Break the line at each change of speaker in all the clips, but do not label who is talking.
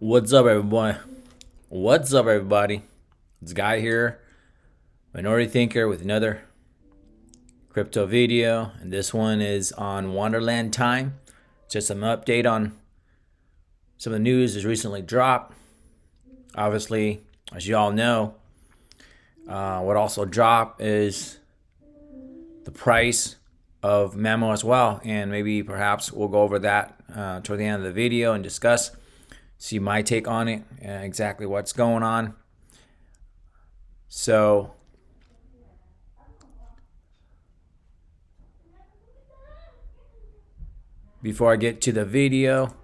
What's up, everyone? What's up, everybody? It's Guy here, Minority Thinker, with another crypto video, and this one is on Wonderland time. Just some update on some of the news that's recently dropped. Obviously, as you all know, what also dropped is the price of Wmemo as well, and maybe perhaps we'll go over that toward the end of the video and discuss, see my take on it, exactly what's going on. So before I get to the video,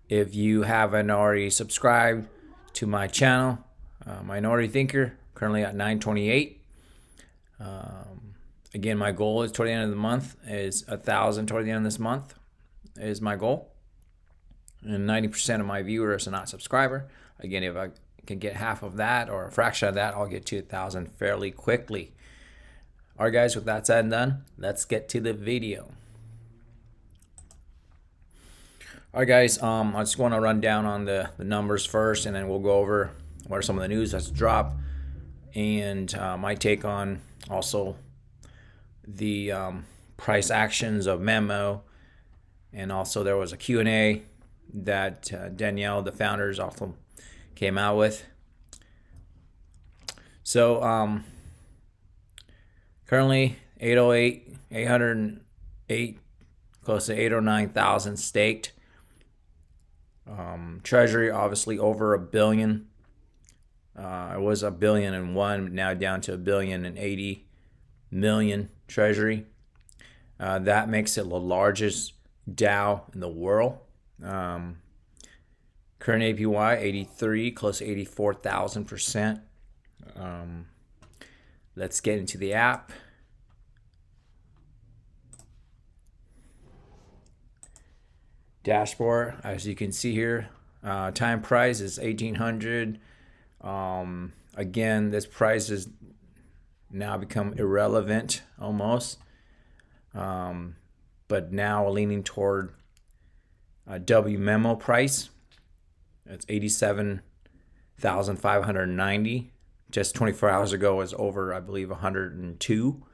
if you haven't already subscribed to my channel, Minority Thinker, currently at 928. Again, my goal is toward the end of the month is 1,000 toward the end of this month is my goal. And 90% of my viewers are not subscriber. Again, if I can get half of that or a fraction of that, I'll get to 1,000 fairly quickly. All right, guys, with that said and done, let's get to the video. All right, guys, I just want to run down on the numbers first, and then we'll go over what are some of the news that's dropped and my take on also the price actions of Wmemo. And also there was a Q&A that Danielle, the founders, also came out with. So currently 808, close to 809,000 staked. Treasury obviously over $1 billion. It was $1.01 billion, now down to $1.08 billion treasury. That makes it the largest DAO in the world. Current APY 83, close to 84,000%. Let's get into the app. Dashboard, as you can see here, time price is 1,800. Again, this price has now become irrelevant almost, but now leaning toward Wmemo price. It's 87,590. Just 24 hours ago was over, I believe, 102.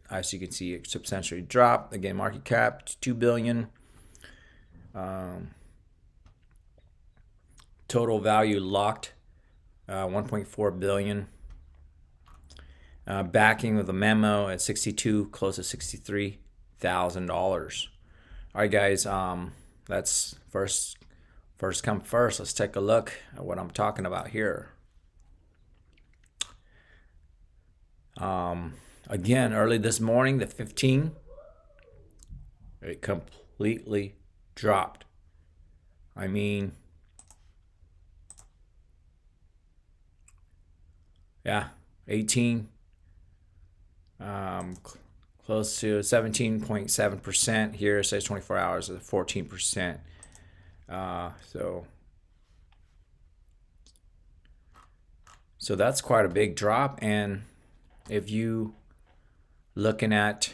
As you can see, it substantially dropped. Again, market cap $2 billion. Total value locked 1.4 billion. Backing with a Wmemo at 62, close to $63,000. All right, guys. Let's first come first. Let's take a look at what I'm talking about here. Again, early this morning, the 15, it completely dropped. I mean, yeah, 18, close to 17.7%. Here it says 24 hours at 14%. So that's quite a big drop. And if you looking at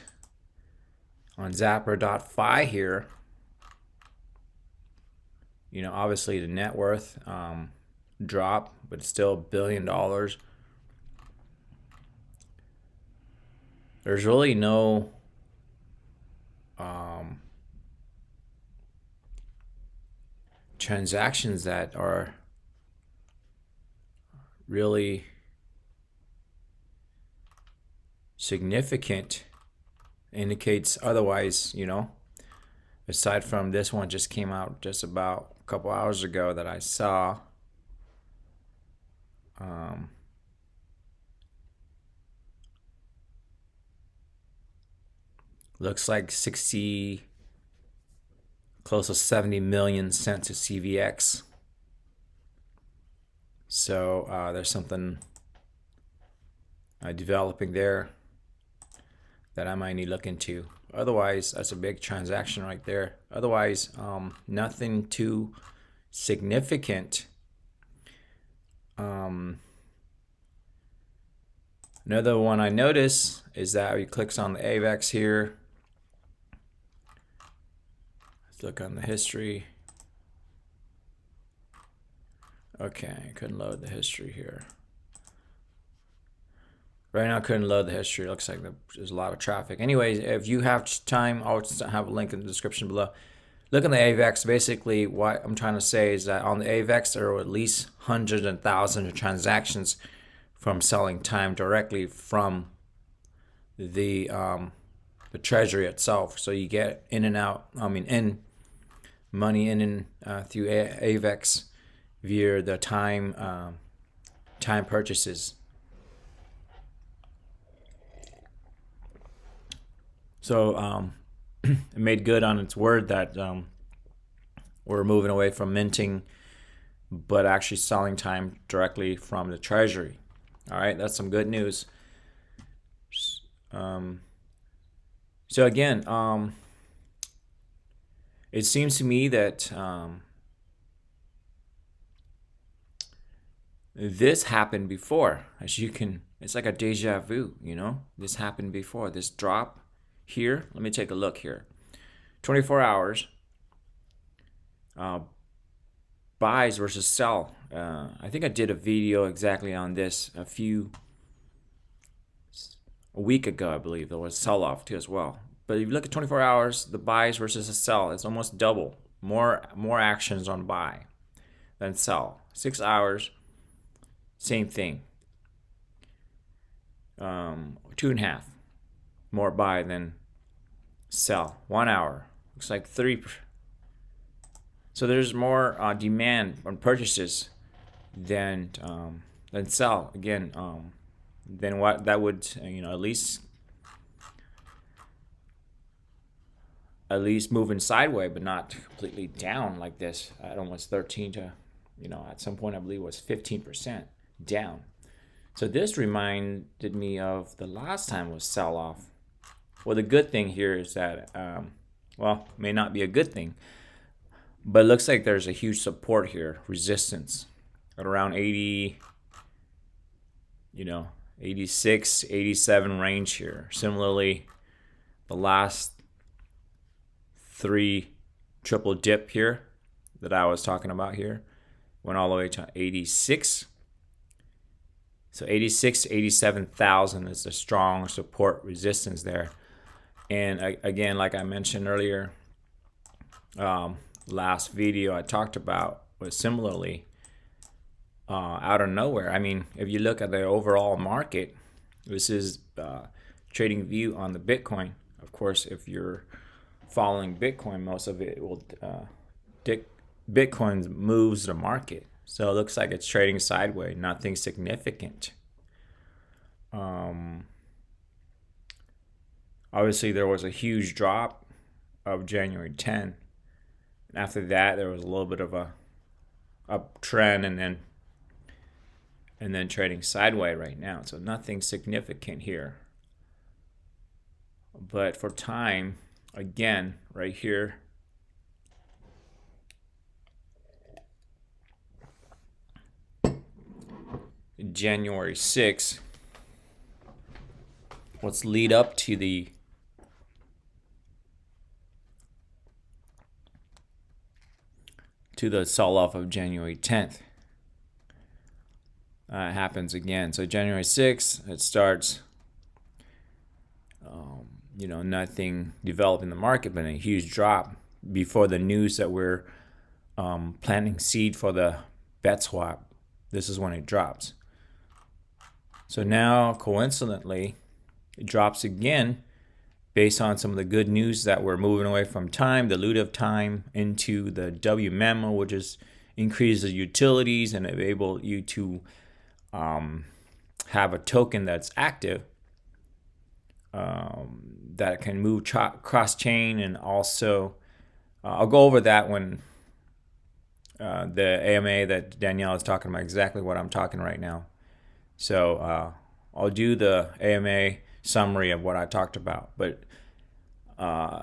on Zapper.fi here, you know, obviously the net worth drop, but it's still $1 billion. There's really no transactions that are really significant, indicates otherwise, you know, aside from this one just came out just about a couple hours ago that I saw. Looks like 60, close to 70 million sent to CVX. So there's something developing there that I might need to look into. Otherwise, that's a big transaction right there. Otherwise, nothing too significant. Another one I notice is that he clicks on the AVAX here. Let's look on the history. Okay, couldn't load the history here. Right now, I couldn't load the history. It looks like there's a lot of traffic. Anyways, if you have time, I'll have a link in the description below. Look on the AVAX. Basically, what I'm trying to say is that on the AVAX, there are at least hundreds and thousands of transactions from selling time directly from the treasury itself. So you get in and out. In money in and through AVAX via the time purchases. So it made good on its word that we're moving away from minting, but actually selling time directly from the treasury. All right, that's some good news. So again, it seems to me that this happened before. As you can, it's like a deja vu, you know? This happened before. This drop here, let me take a look here. 24 hours, buys versus sell. I think I did a video exactly on this a week ago, I believe. There was sell-off too as well. But if you look at 24 hours, the buys versus the sell, it's almost double. More actions on buy than sell. 6 hours, same thing. 2.5 more buy than sell. 1 hour looks like 3. So there's more demand on purchases than sell. Again, then what that would at least moving sideways, but not completely down like this at almost 13 to at some point I believe it was 15% down. So this reminded me of the last time was sell off. Well, the good thing here is that well, may not be a good thing, but it looks like there's a huge support here, resistance at around 80, 86, 87 range here. Similarly, the last 3 triple dip here that I was talking about here went all the way to 86. So 86 to 87,000 is the strong support resistance there. And again, like I mentioned earlier, last video I talked about was similarly out of nowhere. I mean, if you look at the overall market, this is trading view on the Bitcoin. Of course, if you're following Bitcoin, most of it will Bitcoin moves the market. So it looks like it's trading sideways, nothing significant. Obviously, there was a huge drop of January 10. And after that, there was a little bit of a uptrend, and then trading sideways right now. So nothing significant here. But for time, again, right here, January 6th, let's lead up to the sell-off of January 10th. It happens again. So January 6th, it starts, nothing developed in the market, but a huge drop before the news that we're planting seed for the bet swap. This is when it drops. So now, coincidentally, it drops again based on some of the good news that we're moving away from time, dilutive time, into the Wmemo, which is increase the utilities and enable you to have a token that's active that can move cross-chain, and also I'll go over that when the AMA that Danielle is talking about, exactly what I'm talking right now. So I'll do the AMA summary of what I talked about, but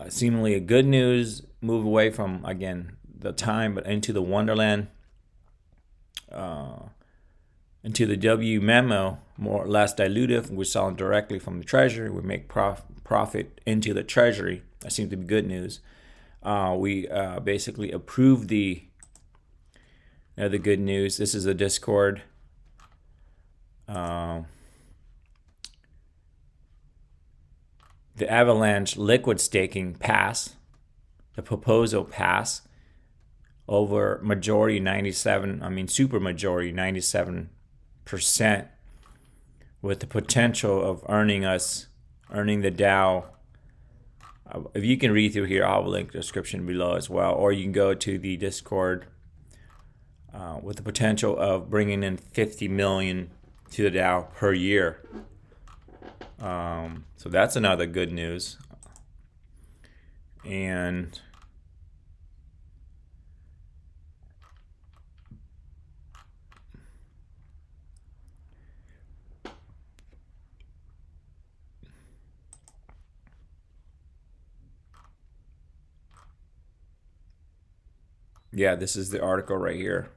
seemingly a good news move away from, again, the time, but into the Wonderland, into the Wmemo, more or less dilutive. We're selling directly from the treasury. We make profit into the treasury. That seems to be good news. We basically approved the Another good news. This is a Discord. The Avalanche liquid staking pass, the proposal pass, over majority 97, I mean super majority 97%, with the potential of earning the DAO. If you can read through here, I'll link the description below as well, or you can go to the Discord, with the potential of bringing in 50 million to the DAO per year. So that's another good news. And yeah, this is the article right here.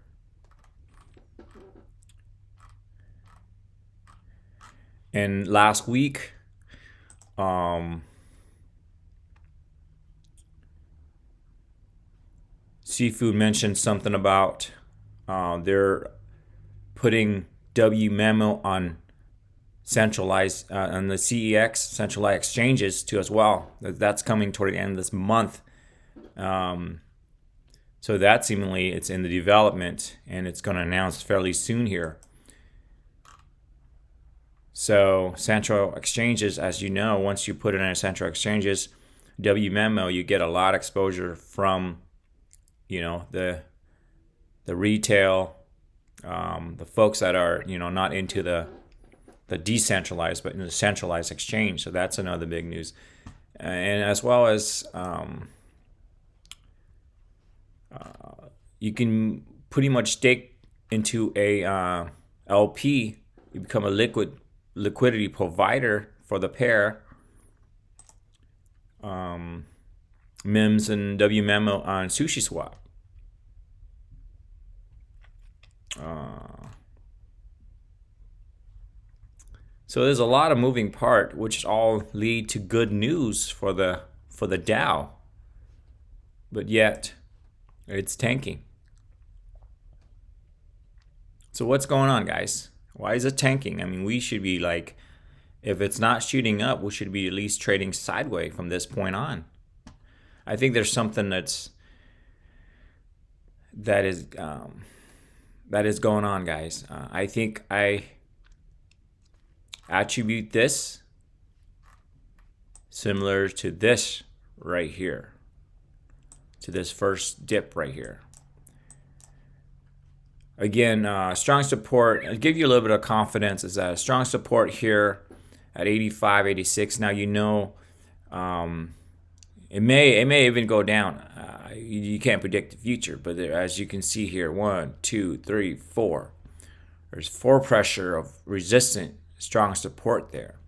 And last week, Seafood mentioned something about they're putting Wmemo on centralized on the CEX centralized exchanges too as well. That's coming toward the end of this month. So that seemingly it's in the development, and it's going to announce fairly soon here. So central exchanges, as you know, once you put it in central exchanges, Wmemo, you get a lot of exposure from, the retail, the folks that are, not into the decentralized, but in the centralized exchange. So that's another big news. And as well as you can pretty much stake into a LP. You become a liquidity provider for the pair. MIMS and Wmemo on SushiSwap. So there's a lot of moving part, which all lead to good news for the DAO, but yet it's tanking. So what's going on, guys? Why is it tanking? I mean, we should be like, if it's not shooting up, we should be at least trading sideways from this point on. I think there's something that is going on, guys. I think I attribute this similar to this right here, to this first dip right here. Again, strong support. I'll give you a little bit of confidence. Is that strong support here at 85, 86. Now it may even go down. You can't predict the future, but as you can see here, 1, 2, 3, 4. There's 4 pressure of resistant strong support there,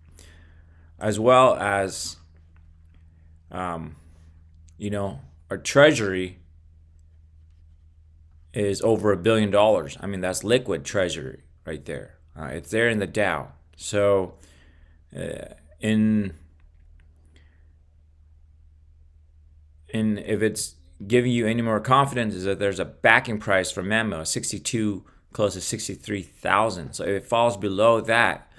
as well as our treasury is over $1 billion. I mean, that's liquid treasury right there. It's there in the DAO. So if it's giving you any more confidence, is that there's a backing price for Wmemo, 62, close to 63,000. So if it falls below that,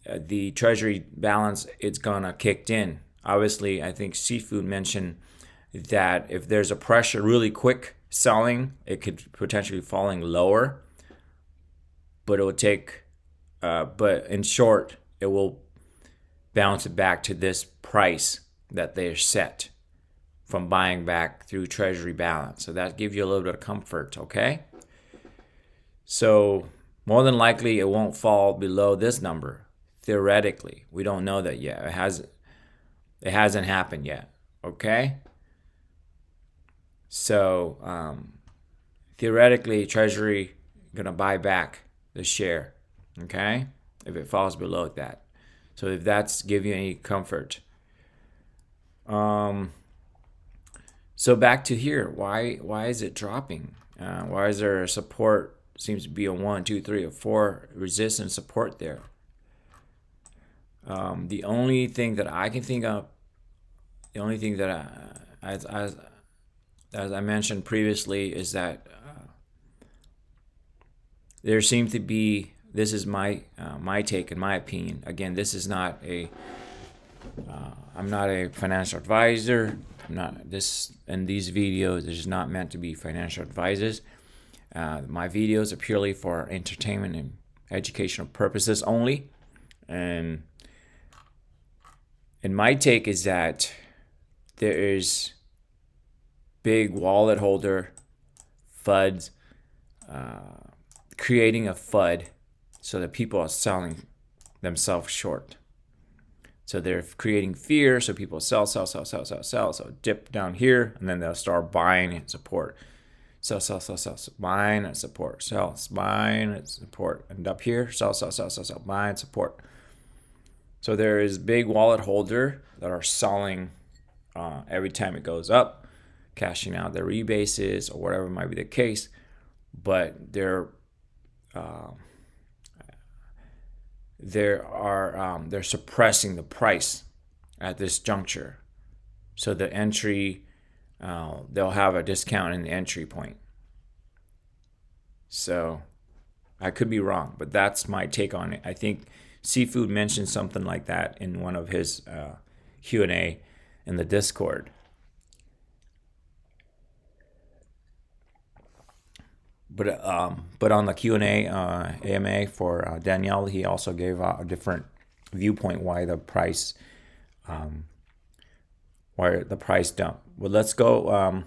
the treasury balance, it's gonna kick in. Obviously, I think Seafood mentioned that if there's a pressure really quick selling, it could potentially be falling lower, but it will take, but in short, it will bounce it back to this price that they're set from buying back through treasury balance. So that gives you a little bit of comfort, okay? So more than likely, it won't fall below this number. Theoretically, we don't know that yet. It hasn't happened yet, okay? So theoretically, treasury gonna buy back the share, okay? If it falls below that. So if that's give you any comfort. So back to here, why is it dropping? Why is there a support? Seems to be a 1, 2, 3, or 4 resistance support there. The only thing that I can think of, the only thing that as I mentioned previously, is that there seems to be, this is my take and my opinion. Again, this is not a, I'm not a financial advisor. I'm not, this, and these videos is not meant to be financial advisors. My videos are purely for entertainment and educational purposes only. And my take is that there is big wallet holder FUDs creating a FUD so that people are selling themselves short. So they're creating fear, so people sell. So dip down here, and then they'll start buying and support. Sell, buying and support. Sell, buying and support. And up here, sell, buy and support. So there is big wallet holder that are selling every time it goes up, cashing out their rebases or whatever might be the case. But they're suppressing the price at this juncture. So the entry, they'll have a discount in the entry point. So I could be wrong, but that's my take on it. I think Seafood mentioned something like that in one of his Q&A in the Discord. But on the Q&A AMA for Danielle, he also gave a different viewpoint why the price dumped. Well, let's go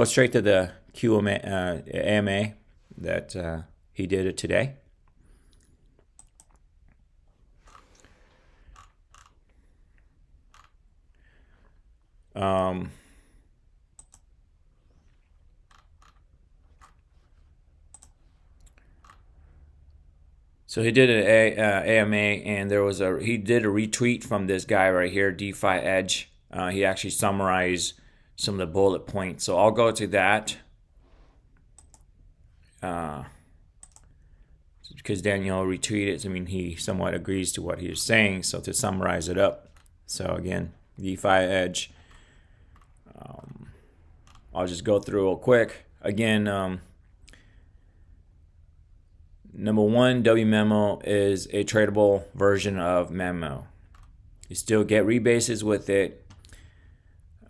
straight to the AMA that he did it today. So he did an AMA, and he did a retweet from this guy right here, DeFi Edge. He actually summarized some of the bullet points. So I'll go to that because Daniel retweeted. I mean, he somewhat agrees to what he was saying. So to summarize it up, so again, DeFi Edge. I'll just go through real quick. Again, number one, Wmemo is a tradable version of Memo. You still get rebases with it.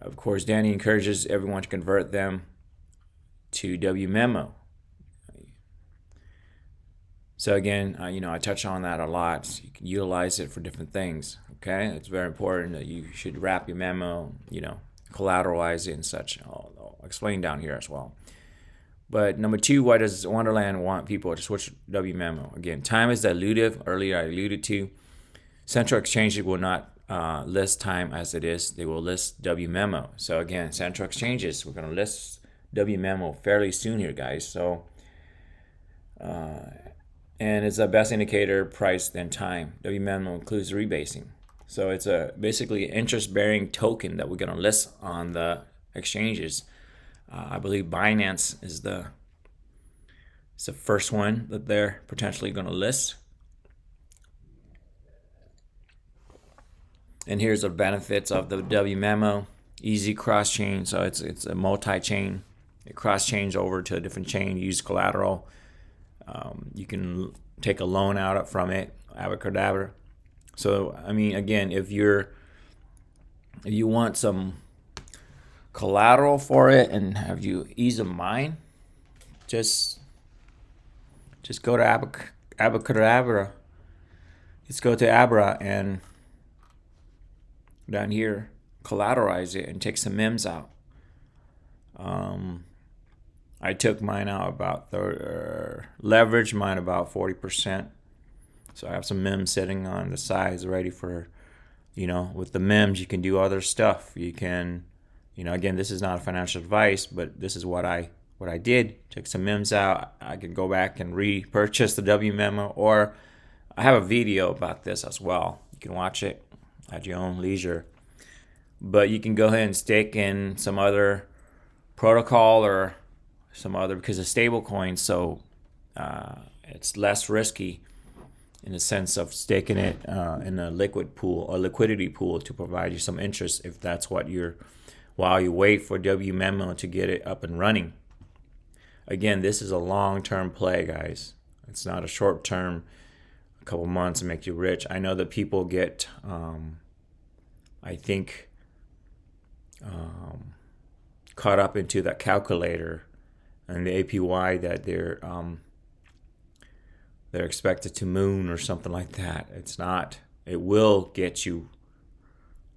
Of course, Danny encourages everyone to convert them to Wmemo. So again, I touch on that a lot. You can utilize it for different things. Okay, it's very important that you should wrap your memo, collateralize it and such. I'll explain down here as well. But number two, why does Wonderland want people to switch Wmemo? Again, time is dilutive. Earlier I alluded to. Central exchanges will not list time as it is. They will list Wmemo. So again, central exchanges, we're going to list Wmemo fairly soon here, guys. So, and it's a best indicator price than time. Wmemo includes rebasing. So it's basically an interest-bearing token that we're going to list on the exchanges. I believe Binance is the first one that they're potentially going to list. And here's the benefits of the Wmemo. Easy cross-chain, so it's a multi-chain. It cross-chains over to a different chain, use collateral. You can take a loan out from it, Abra. So, I mean, again, if you want some collateral for it and have you ease of mind, just go to Abra. Let's go to Abra and down here collateralize it and take some MEMS out. I took mine out about leverage mine about 40%. So I have some MEMS sitting on the sides ready for, with the MEMS you can do other stuff. You can, again, this is not a financial advice, but this is what I did. Took some MEMS out. I can go back and repurchase the Wmemo, or I have a video about this as well. You can watch it at your own leisure. But you can go ahead and stake in some other protocol or some other, because of stable coins, so it's less risky in the sense of staking it in a liquid pool or liquidity pool to provide you some interest if that's what while you wait for Wmemo to get it up and running. Again, this is a long-term play, guys. It's not a short-term, a couple months and make you rich. I know that people get, I think, caught up into that calculator and the APY that they're expected to moon or something like that. It's not. It will get you,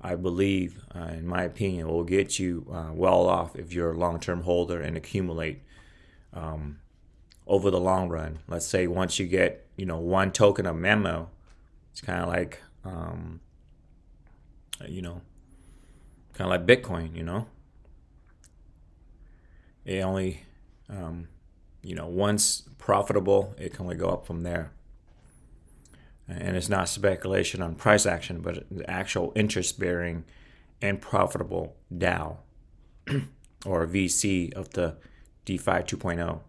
I believe, in my opinion, it will get you well off if you're a long-term holder and accumulate over the long run. Let's say once you get, one token of Wmemo, it's kind of like, Bitcoin. It only, once profitable, it can only go up from there. And it's not speculation on price action, but the actual interest-bearing and profitable DAO or VC of the DeFi 2.0.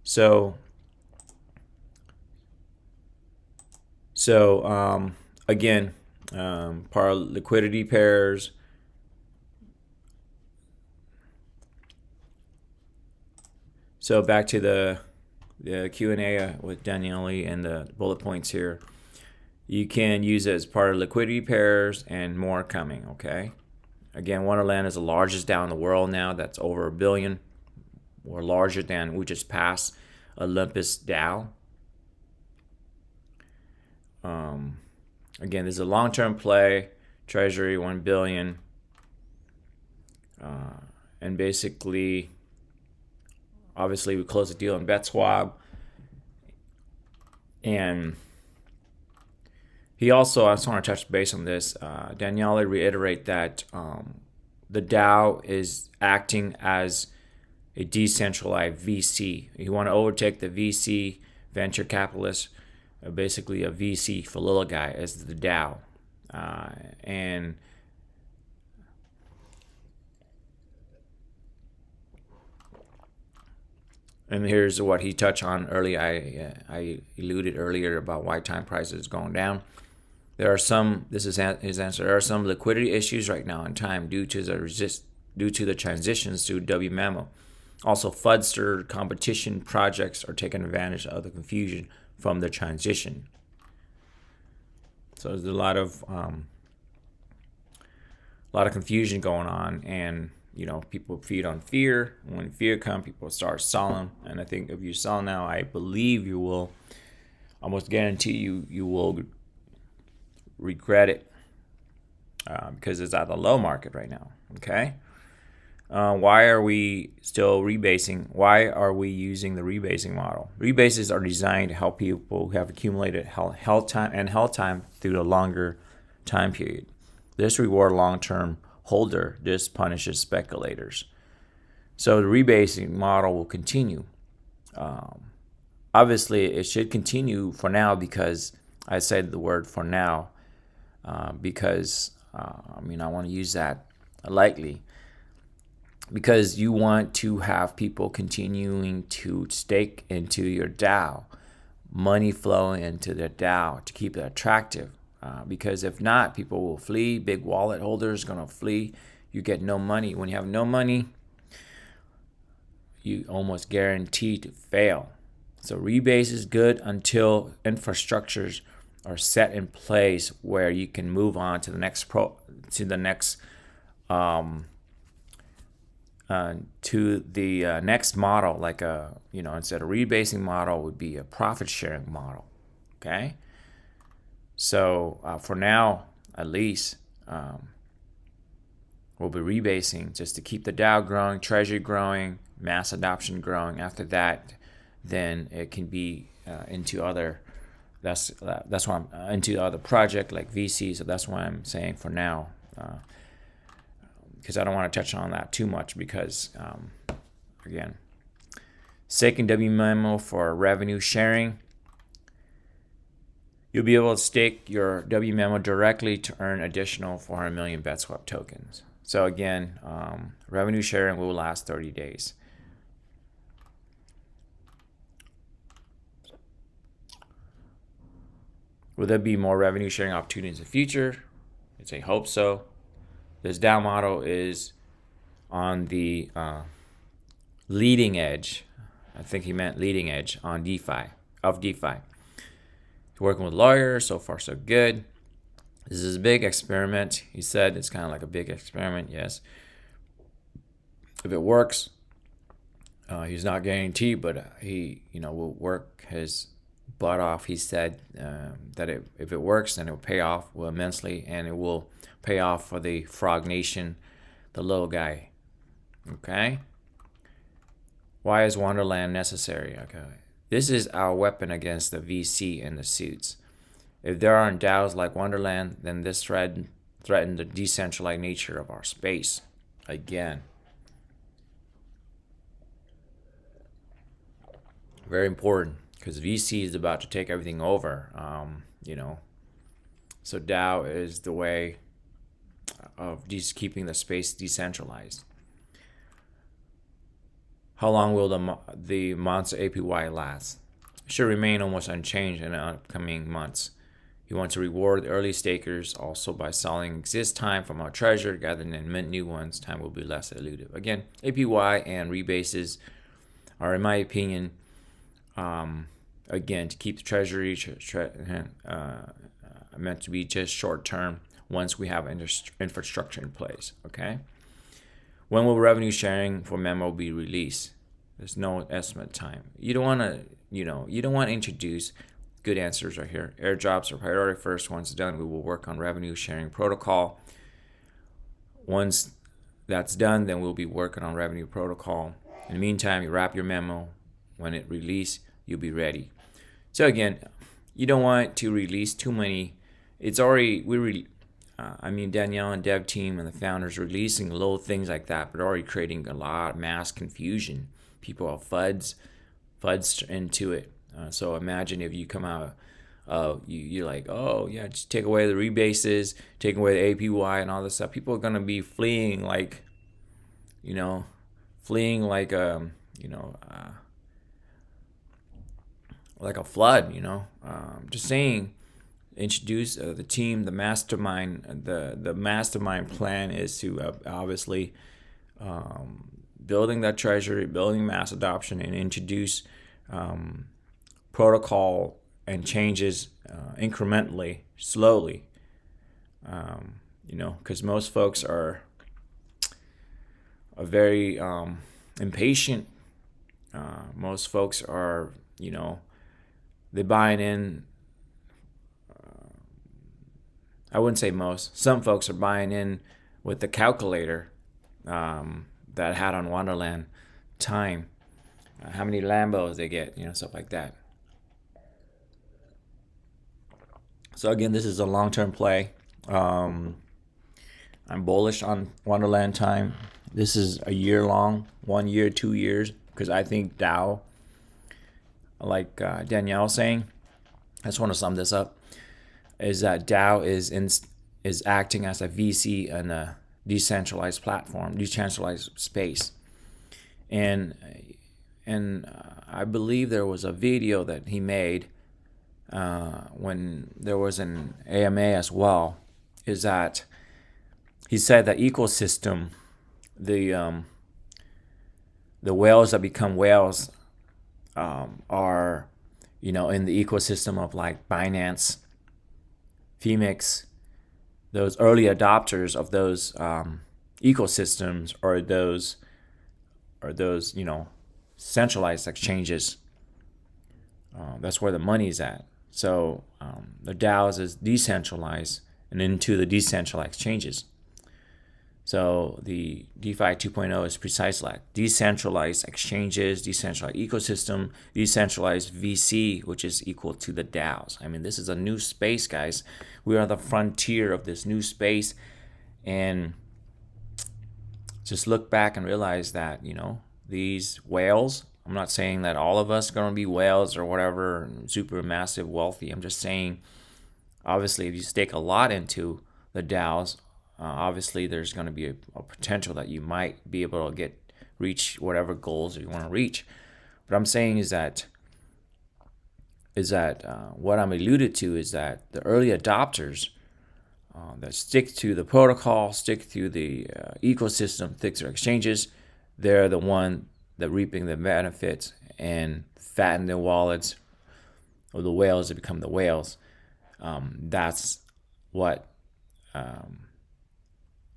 So again, par liquidity pairs. So back to the Q&A with Daniele and the bullet points here. You can use it as part of liquidity pairs and more coming, okay? Again, Wonderland is the largest DAO in the world now. That's over 1 billion. Or larger than, we just passed Olympus DAO. Again, this is a long-term play. Treasury, 1 billion. And basically, obviously, we closed a deal in BetSwap. And he also, I just want to touch base on this. Daniele reiterate that the DAO is acting as a decentralized VC. You want to overtake the VC venture capitalist, basically a VC for little guy as the DAO. And here's what he touched on earlier. I alluded earlier about why time prices is going down. There are some, this is his answer, there are some liquidity issues right now in time due to the transitions to Wmemo. Also, Fudster competition projects are taking advantage of the confusion from the transition. So there's a lot of confusion going on, and people feed on fear. When fear comes, people start selling. And I think if you sell now, I believe you will, almost guarantee you will regret it because it's at the low market right now. Okay. Why are we still rebasing? Why are we using the rebasing model? Rebases are designed to help people who have accumulated held time through a longer time period. This reward long-term holder. This punishes speculators. So the rebasing model will continue. Obviously, it should continue for now because I said the word for now because I want to use that lightly. Because you want to have people continuing to stake into your DAO, money flowing into their DAO to keep it attractive. Because if not, people will flee. Big wallet holders going to flee. You get no money. When you have no money, you almost guaranteed to fail. So rebase is good until infrastructures are set in place where you can move on to the next next model, like instead of rebasing model would be a profit sharing model. Okay. So for now, at least, we'll be rebasing just to keep the DAO growing, treasury growing, mass adoption growing. After that, then it can be into other. That's why I'm into other project like VC. So that's why I'm saying for now. Because I don't want to touch on that too much because, again, staking Wmemo for revenue sharing. You'll be able to stake your Wmemo directly to earn additional 400 million BetSwap tokens. So again, revenue sharing will last 30 days. Will there be more revenue sharing opportunities in the future? I'd say hope so. This DAO model is on the leading edge. I think he meant leading edge on DeFi, of DeFi. He's working with lawyers. So far, so good. This is a big experiment. He said it's kind of like a big experiment. Yes. If it works, he's not guaranteed, but he, will work his butt off. He said that if it works, then it will pay off immensely, and it will pay off for the Frog Nation, the little guy. Okay. Why is Wonderland necessary? Okay. This is our weapon against the VC and the suits. If there aren't DAOs like Wonderland, then this threaten the decentralized nature of our space. Again. Very important, because VC is about to take everything over. So DAO is the way of just keeping the space decentralized. How long will the Monster APY last? It should remain almost unchanged in the upcoming months. We want to reward the early stakers also by selling exist time from our treasure rather than mint new ones. Time will be less elusive. Again, APY and rebases are, in my opinion, again, to keep the treasury meant to be just short term once we have infrastructure in place. Okay. When will revenue sharing for Wmemo be released? There's no estimate time. You don't want to introduce. Good answers right here. Airdrops are priority first. Once done, we will work on revenue sharing protocol. Once that's done, then we'll be working on revenue protocol. In the meantime, you wrap your memo. When it release, you'll be ready. So again, you don't want to release too many. It's already Danielle and dev team and the founders releasing little things like that, but already creating a lot of mass confusion. People are FUDs into it. So imagine if you come out, you're like, oh yeah, just take away the rebases, take away the APY and all this stuff. People are gonna be fleeing like a flood. Just saying. Introduce the team, the mastermind. The mastermind plan is to obviously building that treasury, building mass adoption, and introduce protocol and changes incrementally, slowly. Because most folks are very impatient. Most folks are, they're buying in. I wouldn't say most. Some folks are buying in with the calculator that had on Wonderland time, how many Lambos they get, stuff like that. So again, this is a long-term play. I'm bullish on Wonderland time. This is a year long, 1 year, 2 years, because I think DAO, like Danielle was saying, I just want to sum this up, is that DAO is acting as a VC in a decentralized platform, decentralized space. And I believe there was a video that he made when there was an AMA as well, is that he said that ecosystem, the whales that become whales are, in the ecosystem of like Binance, Phoenix, those early adopters of those ecosystems, or those centralized exchanges. That's where the money is at. So the DAOs is decentralized and into the decentralized exchanges. So the DeFi 2.0 is precisely like decentralized exchanges, decentralized ecosystem, decentralized VC, which is equal to the DAOs. I mean, this is a new space, guys. We are the frontier of this new space. And just look back and realize that, these whales, I'm not saying that all of us are going to be whales or whatever, super massive wealthy. I'm just saying, obviously, if you stake a lot into the DAOs, obviously there's going to be a potential that you might be able to reach whatever goals you want to reach. What I'm saying is that what I'm alluded to is that the early adopters that stick to the protocol, stick to the ecosystem, stick to exchanges, they're the one the reaping the benefits and fatten the wallets of the whales to become the whales. That's what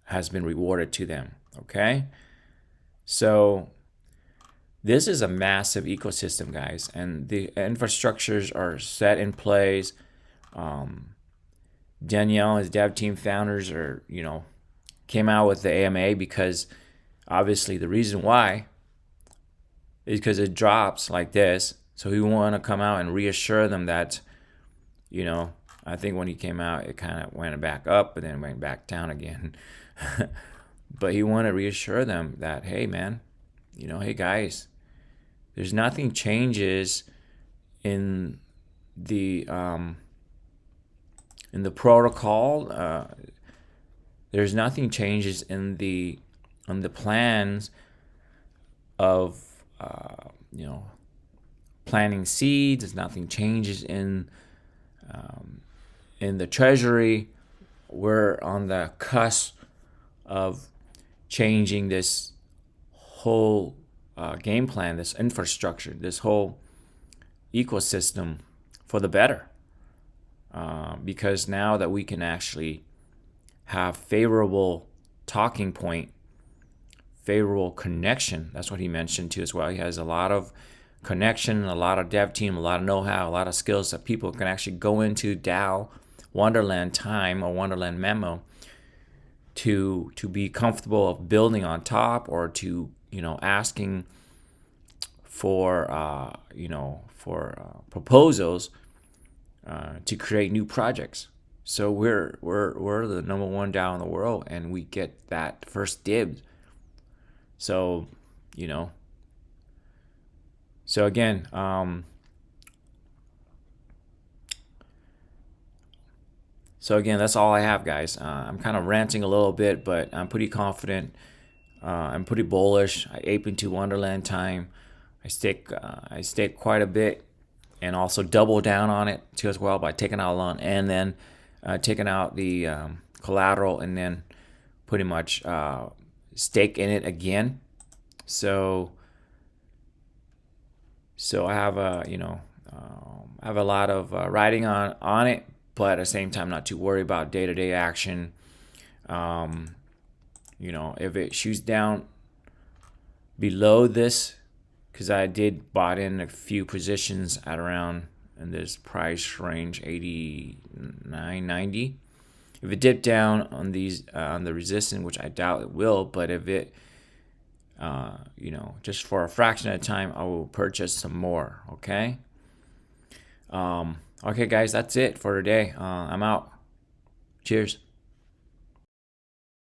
has been rewarded to them. Okay, so this is a massive ecosystem, guys, and the infrastructures are set in place. Danielle, his dev team founders, came out with the AMA because obviously the reason why is because it drops like this. So he want to come out and reassure them that, I think when he came out, it kind of went back up and then went back down again. But he wanted to reassure them that, hey, man, hey, guys, there's nothing changes in the protocol. There's nothing changes in the plans of planting seeds. There's nothing changes in the treasury. We're on the cusp of changing this whole game plan, this infrastructure, this whole ecosystem for the better. Because now that we can actually have favorable talking point, favorable connection, that's what he mentioned too as well. He has a lot of connection, a lot of dev team, a lot of know-how, a lot of skills that people can actually go into DAO, Wonderland time or Wonderland Memo to be comfortable of building on top, or to asking for proposals to create new projects. So we're the number one DAO in the world, and we get that first dibs. So so again, that's all I have, guys. I'm kind of ranting a little bit, but I'm pretty confident. I'm pretty bullish. I ape into Wonderland time. I stake quite a bit, and also double down on it too as well by taking out a loan and then taking out the collateral, and then pretty much stake in it again. So I have I have a lot of writing on it, but at the same time not too worried about day-to-day action. If it shoots down below this, because I did bought in a few positions at around in this price range, 89.90. If it dipped down on these on the resistance, which I doubt it will, but if it just for a fraction of time, I will purchase some more. Okay. Okay, guys, that's it for today. I'm out. Cheers.